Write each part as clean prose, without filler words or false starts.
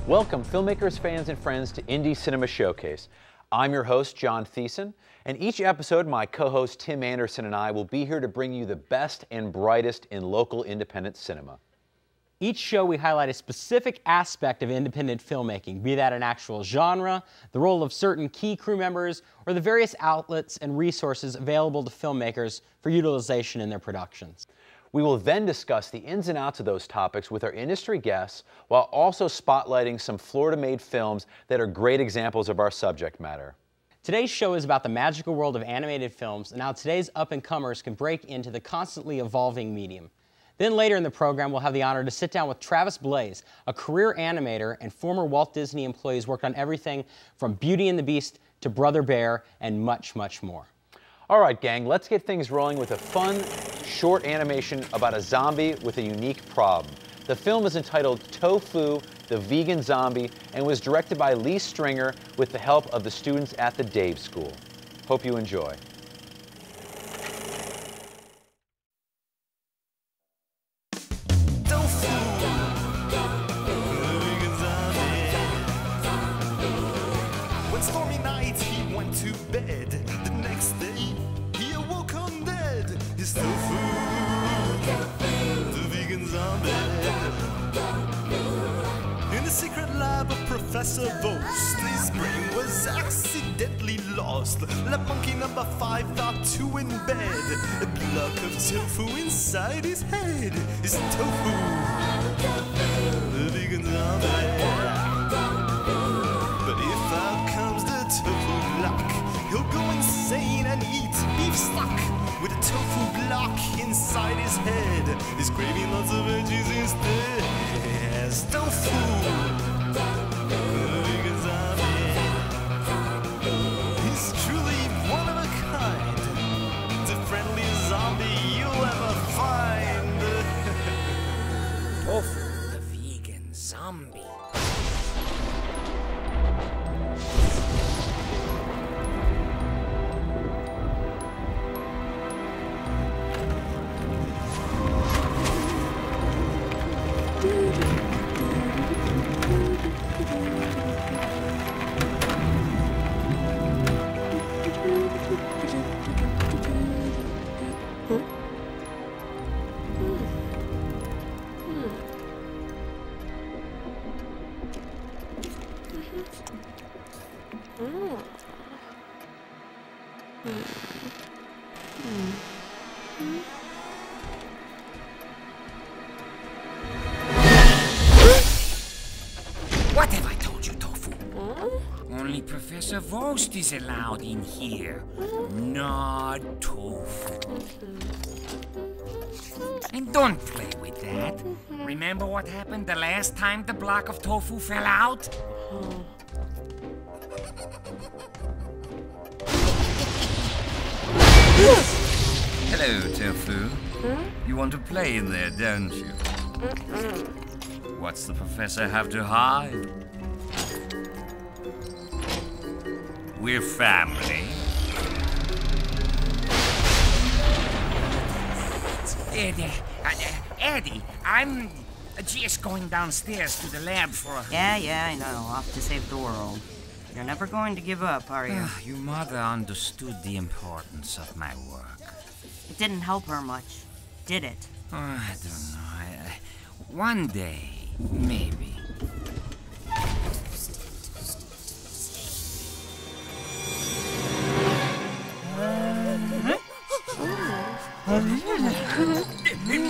Welcome, filmmakers, fans, and friends to Indie Cinema Showcase. I'm your host, John Theisen, and each episode, my co-host Tim Anderson and I will be here to bring you the best and brightest in local independent cinema. Each show we highlight a specific aspect of independent filmmaking, be that an actual genre, the role of certain key crew members, or the various outlets and resources available to filmmakers for utilization in their productions. We will then discuss the ins and outs of those topics with our industry guests, while also spotlighting some Florida-made films that are great examples of our subject matter. Today's show is about the magical world of animated films and how today's up-and-comers can break into the constantly evolving medium. Then later in the program, we'll have the honor to sit down with Travis Blaise, a career animator and former Walt Disney employee who's worked on everything from Beauty and the Beast to Brother Bear and much, much more. All right, gang, let's get things rolling with a fun, short animation about a zombie with a unique problem. The film is entitled Tofu, the Vegan Zombie, and was directed by Lee Stringer with the help of the students at the Dave School. Hope you enjoy. One stormy night he went to bed. The next day he awoke undead. His tofu, the vegan zombie. In the secret lab of Professor Vost, his brain was accidentally lost. Lab monkey number 5 thought to in bed. A block of tofu inside his head. His tofu, the vegan zombie. But if out comes the tofu block, he'll go insane and eat beef stock. With a tofu block inside his head, he's craving lots of veggies instead. Yes, tofu, the vegan zombie. He's truly one of a kind, the friendliest zombie you'll ever find. Tofu, the vegan zombie. What have I told you, Tofu? Only Professor Vost is allowed in here, not Tofu. And don't play with that. Remember what happened the last time the block of tofu fell out? Hello, Tofu. You want to play in there, don't you? What's the professor have to hide? We're family. Eddie, I'm just going downstairs to the lab for a... Yeah, I know. Off to save the world. You're never going to give up, are you? Your mother understood the importance of my work. It didn't help her much, did it? I don't know. One day, maybe.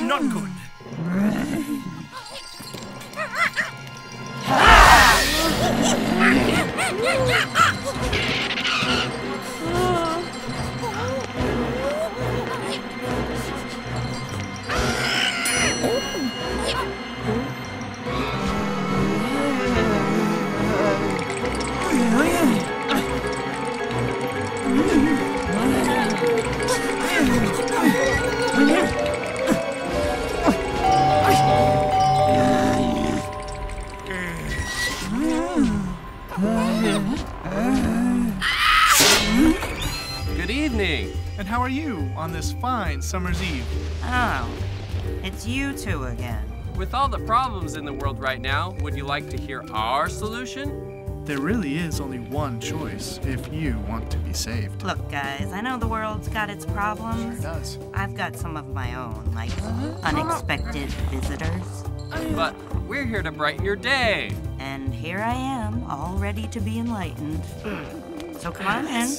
Not good. Good evening. And how are you on this fine summer's eve? Oh, it's you two again. With all the problems in the world right now, would you like to hear our solution? There really is only one choice if you want to be saved. Look, guys, I know the world's got its problems. Sure does. I've got some of my own, like unexpected visitors. But we're here to brighten your day. And here I am, all ready to be enlightened. So come on in.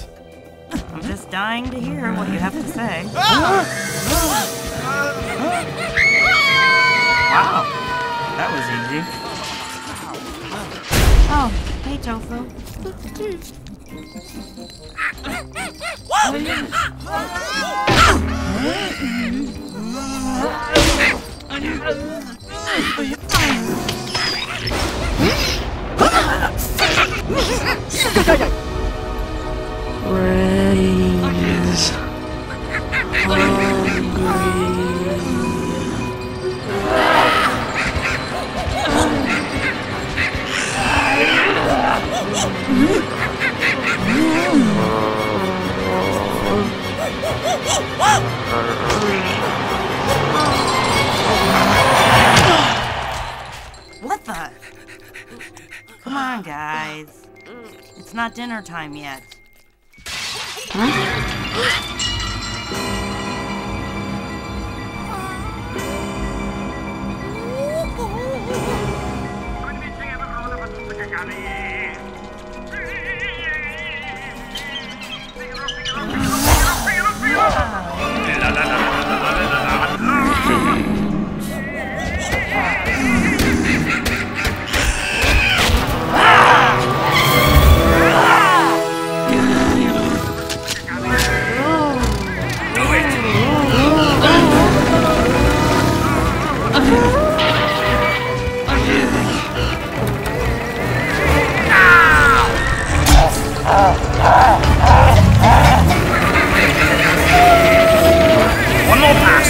I'm just dying to hear what you have to say. Wow, that was easy. Oh, hey, Tofu. Praise What the? Come on, guys. It's not dinner time yet. One more pass.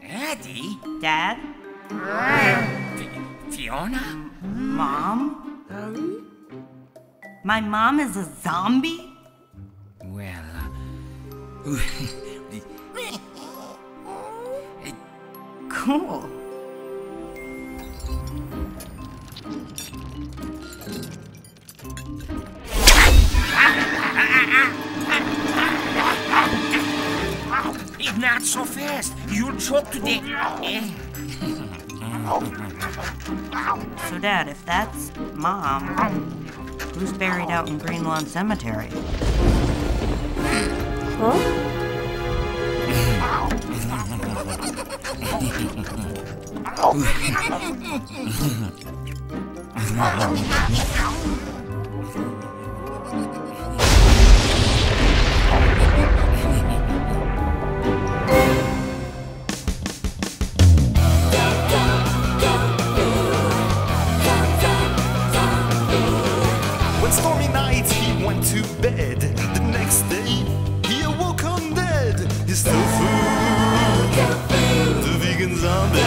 Eddie? Dad? Fiona? Mom? My mom is a zombie? Well, Cool. not so fast. You'll choke to death. So, Dad, if that's Mom, who's buried out in Green Lawn Cemetery? One stormy night he went to bed. The next day he awoke undead. His tofu, the vegan zombie.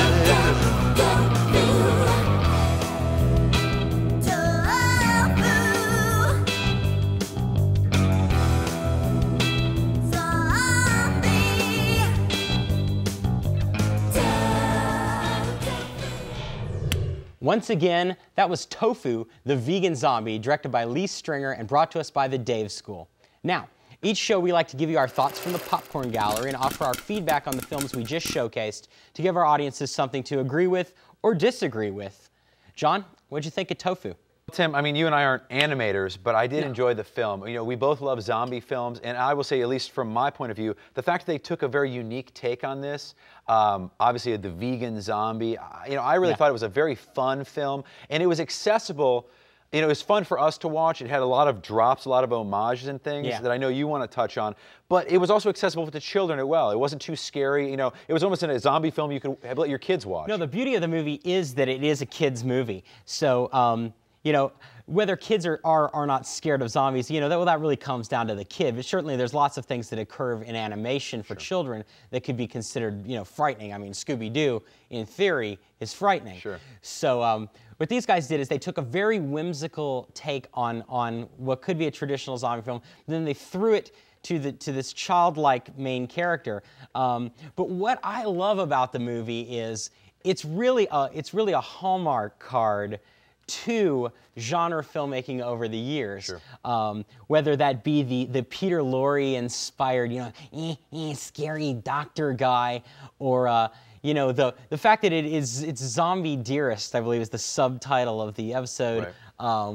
Once again, that was Tofu, the Vegan Zombie, directed by Lee Stringer and brought to us by the Dave School. Now, each show we like to give you our thoughts from the popcorn gallery and offer our feedback on the films we just showcased to give our audiences something to agree with or disagree with. John, what'd you think of Tofu? Tim, I mean, you and I aren't animators, but I did enjoy the film. You know, we both love zombie films, and I will say, at least from my point of view, the fact that they took a very unique take on this, obviously the vegan zombie, you know, I really thought it was a very fun film, and it was accessible. You know, it was fun for us to watch. It had a lot of drops, a lot of homages and things that I know you want to touch on, but it was also accessible to children as well. It wasn't too scary. You know, it was almost in a zombie film you could let your kids watch. No, the beauty of the movie is that it is a kid's movie. So, you know, whether kids are not scared of zombies, you know, that really comes down to the kid. But certainly there's lots of things that occur in animation for children that could be considered, you know, frightening. I mean, Scooby-Doo, in theory, is frightening. Sure. So what these guys did is they took a very whimsical take on what could be a traditional zombie film, but then they threw it to this childlike main character. But what I love about the movie is it's really a Hallmark card to genre filmmaking over the years. Sure. Whether that be the Peter Lorre inspired, you know, scary doctor guy, or you know, the fact that it's Zombie Dearest, I believe, is the subtitle of the episode. Right.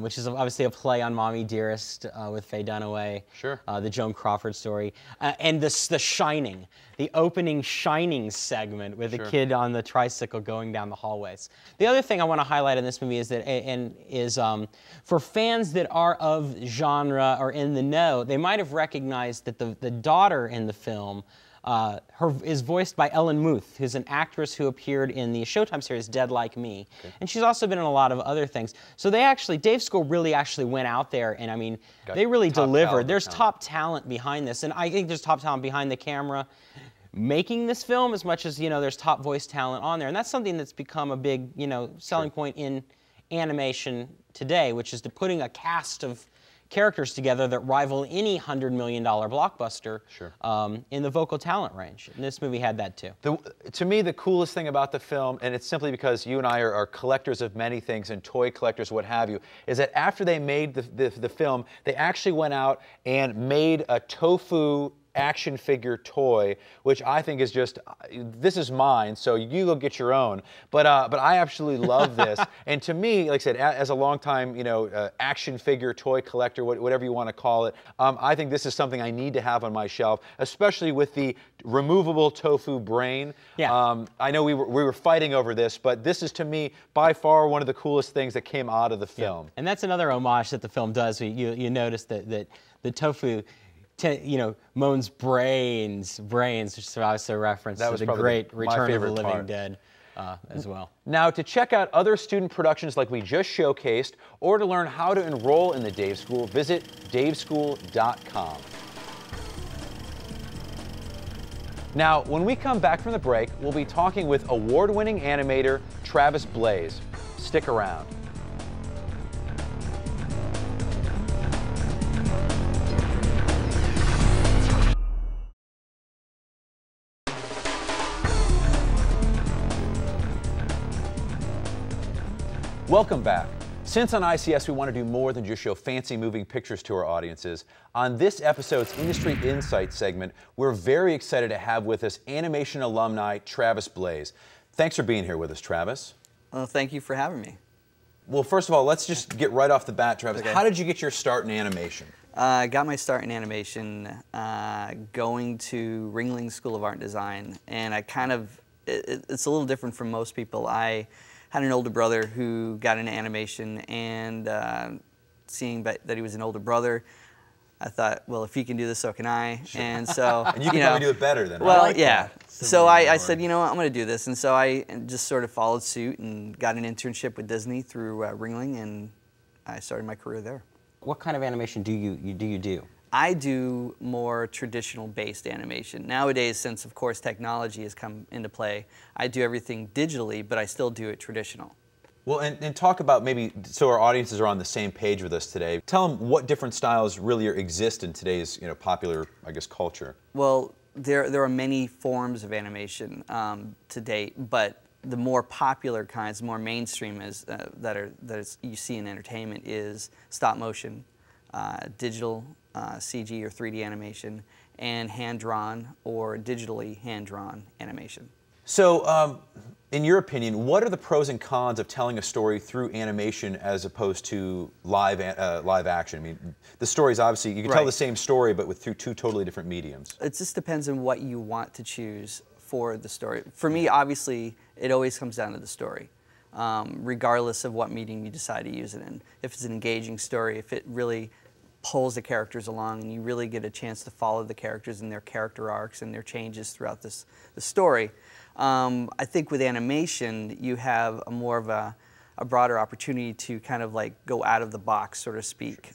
Which is obviously a play on Mommy Dearest with Faye Dunaway. Sure. The Joan Crawford story. And the Shining, the opening Shining segment with the kid on the tricycle going down the hallways. The other thing I want to highlight in this movie is that, for fans that are of genre or in the know, they might have recognized that the daughter in the film is voiced by Ellen Muth, who's an actress who appeared in the Showtime series Dead Like Me. Okay. And she's also been in a lot of other things. So Dave School really actually went out there and, I mean, they really delivered. There's top talent behind this, and I think there's top talent behind the camera making this film as much as, you know, there's top voice talent on there. And that's something that's become a big, you know, selling point in animation today, which is putting a cast of characters together that rival any $100 million blockbuster in the vocal talent range. And this movie had that too. To me, the coolest thing about the film, and it's simply because you and I are collectors of many things and toy collectors, what have you, is that after they made the film, they actually went out and made a Tofu action figure toy, which I think is just, this is mine, so you go get your own. But I absolutely love this. And to me, like I said, as a longtime, you know, action figure toy collector, whatever you want to call it, I think this is something I need to have on my shelf, especially with the removable Tofu brain. Yeah. I know we were fighting over this, but this is, to me, by far one of the coolest things that came out of the film. And that's another homage that the film does. You notice that the Tofu, you know, moans brains, which is obviously a reference to the great Return of the Living Dead as well. Now, to check out other student productions like we just showcased, or to learn how to enroll in the Dave School, visit daveschool.com. Now, when we come back from the break, we'll be talking with award-winning animator Travis Blaise. Stick around. Welcome back. Since on ICS we want to do more than just show fancy moving pictures to our audiences, on this episode's Industry Insight segment, we're very excited to have with us animation alumni Travis Blaise. Thanks for being here with us, Travis. Well, thank you for having me. Well, first of all, let's just get right off the bat, Travis. Okay. How did you get your start in animation? I got my start in animation going to Ringling School of Art and Design, and I kind of, it's a little different from most people. I had an older brother who got into animation, and seeing that he was an older brother, I thought, well, if he can do this, so can I. Sure. And so, and you can probably do it better than well, like yeah. So I said, you know what, I'm going to do this, and so I just sort of followed suit and got an internship with Disney through Ringling, and I started my career there. What kind of animation do you do? I do more traditional-based animation. Nowadays, since of course technology has come into play, I do everything digitally, but I still do it traditional. Well, and talk about maybe, so our audiences are on the same page with us today, tell them what different styles really exist in today's popular, I guess, culture. Well, there are many forms of animation to date, but the more popular kinds, more mainstream that you see in entertainment is stop motion, digital CG or 3D animation, and hand-drawn or digitally hand-drawn animation. So, in your opinion, what are the pros and cons of telling a story through animation as opposed to live action? I mean, the stories obviously, you can tell the same story, but through two totally different mediums. It just depends on what you want to choose for the story. For me, obviously, it always comes down to the story, regardless of what medium you decide to use it in. If it's an engaging story, if it really pulls the characters along and you really get a chance to follow the characters and their character arcs and their changes throughout the story. I think with animation, you have more of a broader opportunity to kind of like go out of the box, so to speak.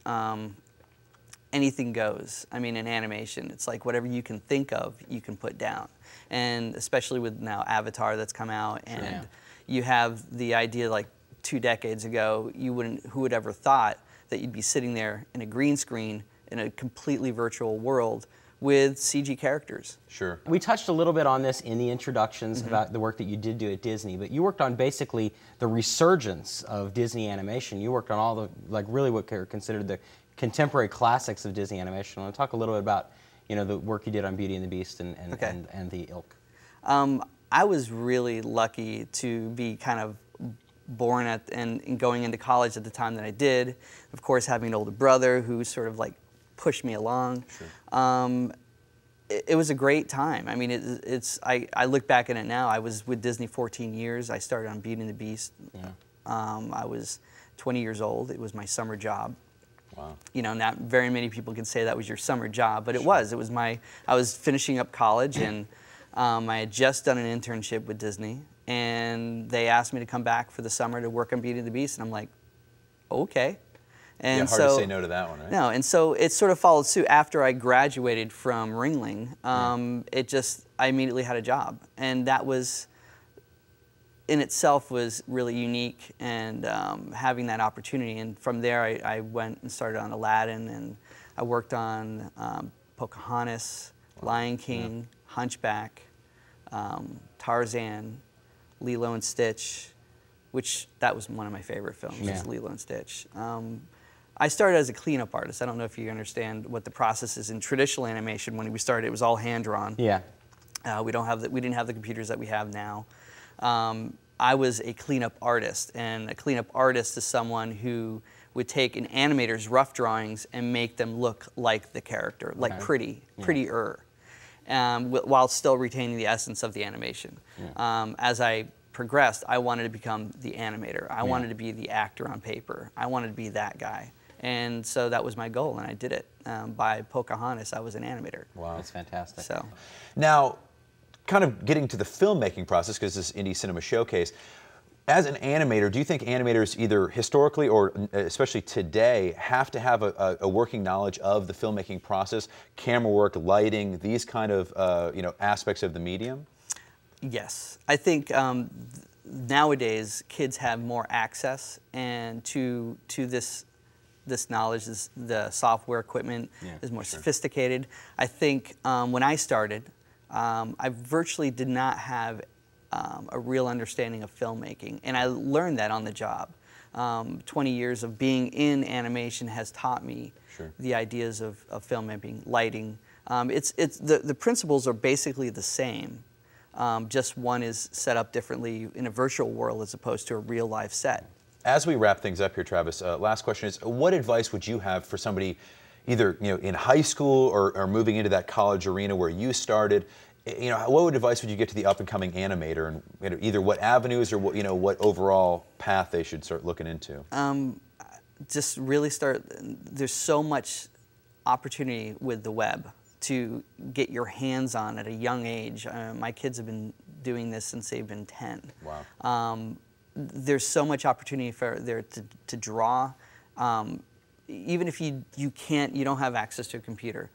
Anything goes. I mean, in animation, it's like whatever you can think of, you can put down. And especially with now Avatar that's come out, and you have the idea like 2 decades ago, who would ever thought that you'd be sitting there in a green screen in a completely virtual world with CG characters. Sure. We touched a little bit on this in the introductions about the work that you did do at Disney, but you worked on basically the resurgence of Disney animation. You worked on all the, like really what are considered the contemporary classics of Disney animation. I want to talk a little bit about, you know, the work you did on Beauty and the Beast and the ilk. I was really lucky to be kind of born at and going into college at the time that I did. Of course, having an older brother who sort of like pushed me along. Sure. It was a great time. I mean, I look back at it now. I was with Disney 14 years. I started on Beauty and the Beast. Yeah. I was 20 years old. It was my summer job. Wow. You know, not very many people can say that was your summer job, but it was. It was I was finishing up college, and I had just done an internship with Disney, and they asked me to come back for the summer to work on Beauty and the Beast, and I'm like, okay. And yeah, hard to say no to that one, right? No, and so it sort of followed suit after I graduated from Ringling. I immediately had a job, and that was, in itself, was really unique, and having that opportunity. And from there, I went and started on Aladdin, and I worked on Pocahontas, Lion King, Hunchback, Tarzan, Lilo and Stitch, which that was one of my favorite films, was Lilo and Stitch. I started as a cleanup artist. I don't know if you understand what the process is in traditional animation. When we started, it was all hand-drawn. Yeah. We didn't have the computers that we have now. I was a cleanup artist, and a cleanup artist is someone who would take an animator's rough drawings and make them look like the character, like prettier, while still retaining the essence of the animation. Yeah. As I progressed, I wanted to become the animator. I wanted to be the actor on paper. I wanted to be that guy. And so that was my goal, and I did it. By Pocahontas, I was an animator. Wow, that's fantastic. So, now, kind of getting to the filmmaking process, because this is Indie Cinema Showcase, as an animator, do you think animators either historically or especially today have to have a working knowledge of the filmmaking process, camera work, lighting, these kind of aspects of the medium? Yes. I think nowadays kids have more access and to this knowledge. The software equipment is more sophisticated. I think when I started, I virtually did not have a real understanding of filmmaking, and I learned that on the job. 20 years of being in animation has taught me the ideas of filmmaking, lighting. The principles are basically the same, just one is set up differently in a virtual world as opposed to a real life set. As we wrap things up here, Travis, last question is, what advice would you have for somebody either in high school or moving into that college arena where you started? What advice would you get to the up-and-coming animator, and either what avenues or what overall path they should start looking into? Just really start. There's so much opportunity with the web to get your hands on at a young age. My kids have been doing this since they've been 10. Wow. There's so much opportunity for there to draw. Even if you don't have access to a computer,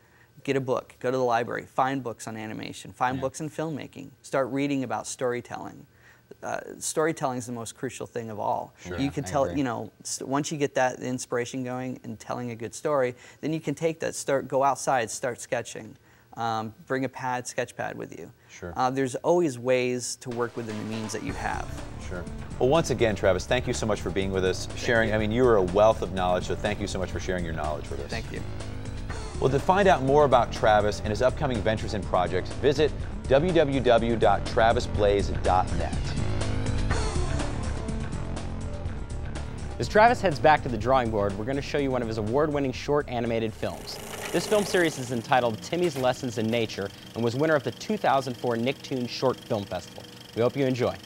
get a book, go to the library, find books on animation, find books on filmmaking, start reading about storytelling. Storytelling is the most crucial thing of all. Sure, you can tell, once you get that inspiration going and telling a good story, then you can take that, go outside, start sketching. Bring a sketch pad with you. Sure. There's always ways to work within the means that you have. Sure. Well, once again, Travis, thank you so much for being with us, sharing. I mean, you are a wealth of knowledge, so thank you so much for sharing your knowledge with us. Thank you. Well, to find out more about Travis and his upcoming ventures and projects, visit www.travisblaise.net. As Travis heads back to the drawing board, we're going to show you one of his award-winning short animated films. This film series is entitled Timmy's Lessons in Nature and was winner of the 2004 Nicktoons Short Film Festival. We hope you enjoy.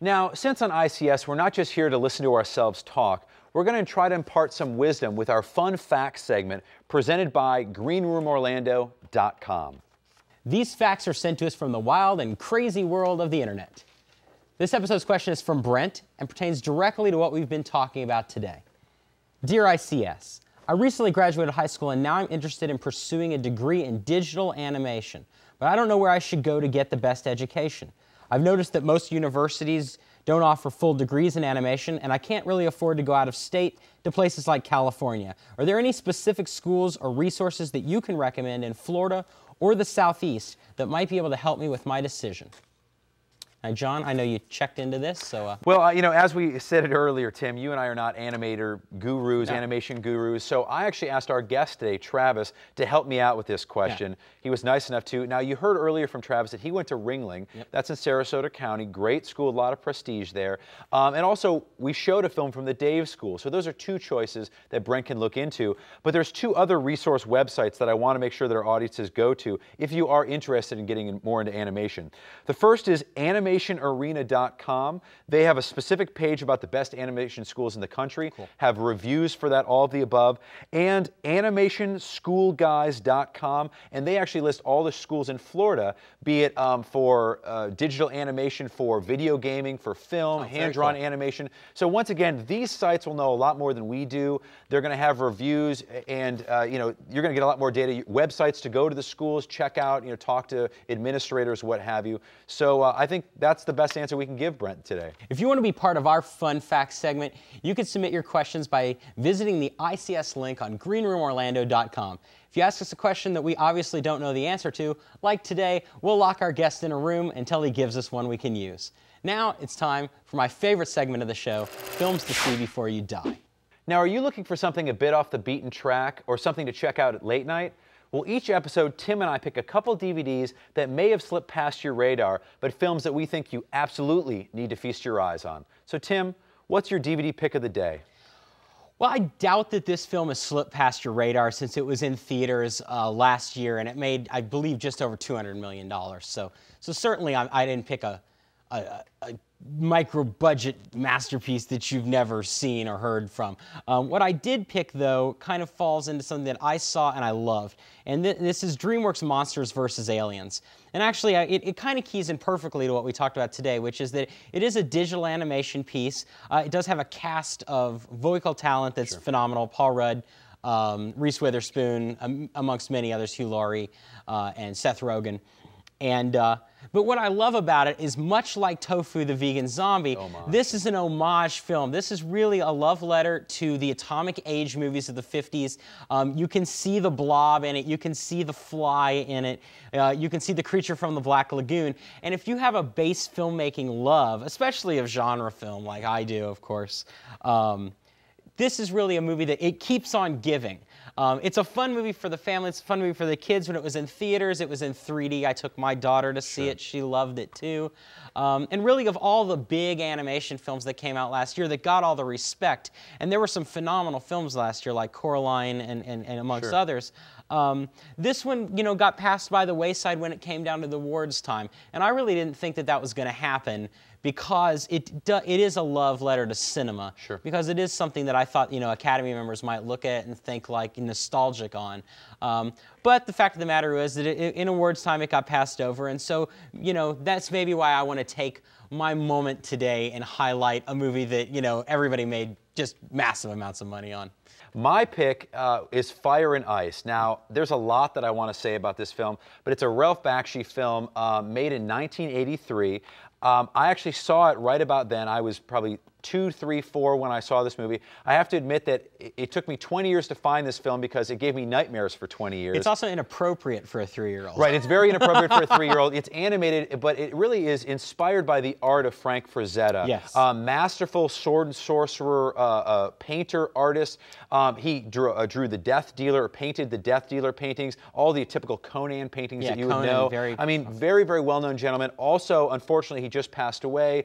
Now, since on ICS, we're not just here to listen to ourselves talk, we're going to try to impart some wisdom with our Fun Facts segment presented by greenroomorlando.com. These facts are sent to us from the wild and crazy world of the internet. This episode's question is from Brent and pertains directly to what we've been talking about today. Dear ICS, I recently graduated high school and now I'm interested in pursuing a degree in digital animation, but I don't know where I should go to get the best education. I've noticed that most universities don't offer full degrees in animation, and I can't really afford to go out of state to places like California. Are there any specific schools or resources that you can recommend in Florida or the Southeast that might be able to help me with my decision? Now, John, I know you checked into this, so... Well, you know, as we said it earlier, Tim, you and I are not animator gurus, animation gurus, so I actually asked our guest today, Travis, to help me out with this question. Yeah. He was nice enough to. Now, you heard earlier from Travis that he went to Ringling. Yep. That's in Sarasota County. Great school, a lot of prestige there. And also, we showed a film from the Dave School, so those are two choices that Brent can look into. But there's two other resource websites that I want to make sure that our audiences go to if you are interested in getting more into animation. The first is animationarena.com. They have a specific page about the best animation schools in the country, have reviews for that, all of the above, and animationschoolguys.com, and they actually list all the schools in Florida, be it for digital animation, for video gaming, for film, hand-drawn animation. So once again, these sites will know a lot more than we do. They're going to have reviews, and you know, you're going to get a lot more data, websites to go to the schools, check out, you know, talk to administrators, what have you. So I think that's the best answer we can give Brent today. If you want to be part of our Fun Facts segment, you can submit your questions by visiting the ICS link on greenroomorlando.com. If you ask us a question that we obviously don't know the answer to, like today, we'll lock our guest in a room until he gives us one we can use. Now it's time for my favorite segment of the show, Films to See Before You Die. Now, are you looking for something a bit off the beaten track or something to check out at late night? Well, each episode, Tim and I pick a couple DVDs that may have slipped past your radar, but films that we think you absolutely need to feast your eyes on. So, Tim, what's your DVD pick of the day? Well, I doubt that this film has slipped past your radar since it was in theaters last year, and it made, I believe, just over $200 million. So certainly I didn't pick a micro-budget masterpiece that you've never seen or heard from. What I did pick, though, kind of falls into something that I saw and I loved. And this is DreamWorks Monsters vs. Aliens. And actually, it kind of keys in perfectly to what we talked about today, which is that it is a digital animation piece. It does have a cast of vocal talent that's phenomenal. Paul Rudd, Reese Witherspoon, amongst many others, Hugh Laurie, and Seth Rogen. And but what I love about it is, much like Tofu, the vegan zombie, this is an homage film. This is really a love letter to the atomic age movies of the 50s. You can see the blob in it. You can see the fly in it. You can see the creature from the Black Lagoon. And if you have a base filmmaking love, especially of genre film like I do, of course, this is really a movie that it keeps on giving. It's a fun movie for the family. It's a fun movie for the kids. When it was in theaters, it was in 3D. I took my daughter to see it. She loved it too. And really, of all the big animation films that came out last year that got all the respect, and there were some phenomenal films last year like Coraline and amongst others, this one, you know, got passed by the wayside when it came down to the awards time. And I really didn't think that that was going to happen, because it is a love letter to cinema. Because it is something that I thought, you know, Academy members might look at and think like nostalgic on. But the fact of the matter is that in awards time it got passed over, and so, you know, that's maybe why I want to take my moment today and highlight a movie that, you know, everybody made just massive amounts of money on. My pick is Fire and Ice. Now, there's a lot that I want to say about this film, but it's a Ralph Bakshi film made in 1983. I actually saw it right about then. I was probably 2, 3, 4 when I saw this movie. I have to admit that it took me 20 years to find this film because it gave me nightmares for 20 years. It's also inappropriate for a 3-year-old. Right, it's very inappropriate for a 3-year-old. It's animated, but it really is inspired by the art of Frank Frazetta. Yes. Masterful sword and sorcerer, painter, artist. He drew the Death Dealer, painted the Death Dealer paintings, all the typical Conan paintings that you would know. I mean, very, very well-known gentleman. Also, unfortunately, he just passed away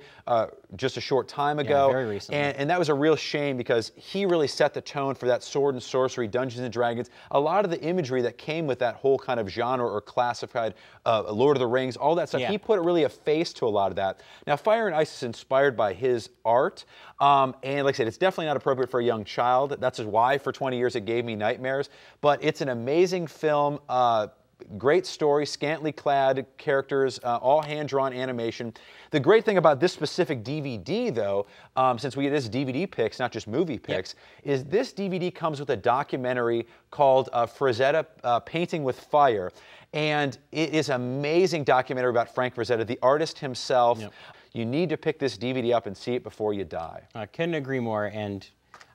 just a short time ago. very recently. And that was a real shame because he really set the tone for that sword and sorcery, Dungeons and Dragons. A lot of the imagery that came with that whole kind of genre or classified Lord of the Rings, all that stuff, he put really a face to a lot of that. Now, Fire and Ice is inspired by his art. And like I said, it's definitely not appropriate for a young child. That's why for 20 years it gave me nightmares. But it's an amazing film. Great story, scantily clad characters, all hand-drawn animation. The great thing about this specific DVD, though, since we get this DVD picks, not just movie picks, is this DVD comes with a documentary called Frazetta Painting with Fire. And it is an amazing documentary about Frank Frazetta, the artist himself. You need to pick this DVD up and see it before you die. I couldn't agree more. And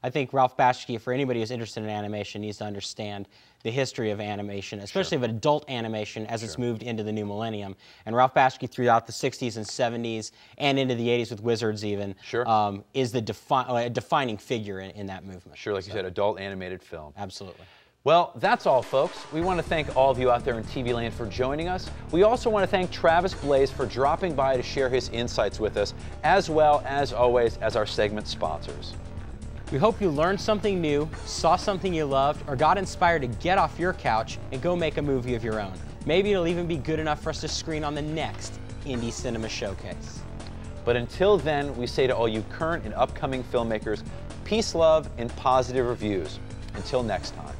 I think Ralph Bakshi, for anybody who's interested in animation, needs to understand the history of animation, especially of adult animation as it's moved into the new millennium. And Ralph Bakshi throughout the 60s and 70s and into the 80s with Wizards even is the defining figure in that movement. Sure, like you said, adult animated film. Absolutely. Well, that's all, folks. We want to thank all of you out there in TV land for joining us. We also want to thank Travis Blaise for dropping by to share his insights with us, as well as always as our segment sponsors. We hope you learned something new, saw something you loved, or got inspired to get off your couch and go make a movie of your own. Maybe it'll even be good enough for us to screen on the next Indie Cinema Showcase. But until then, we say to all you current and upcoming filmmakers, peace, love, and positive reviews. Until next time.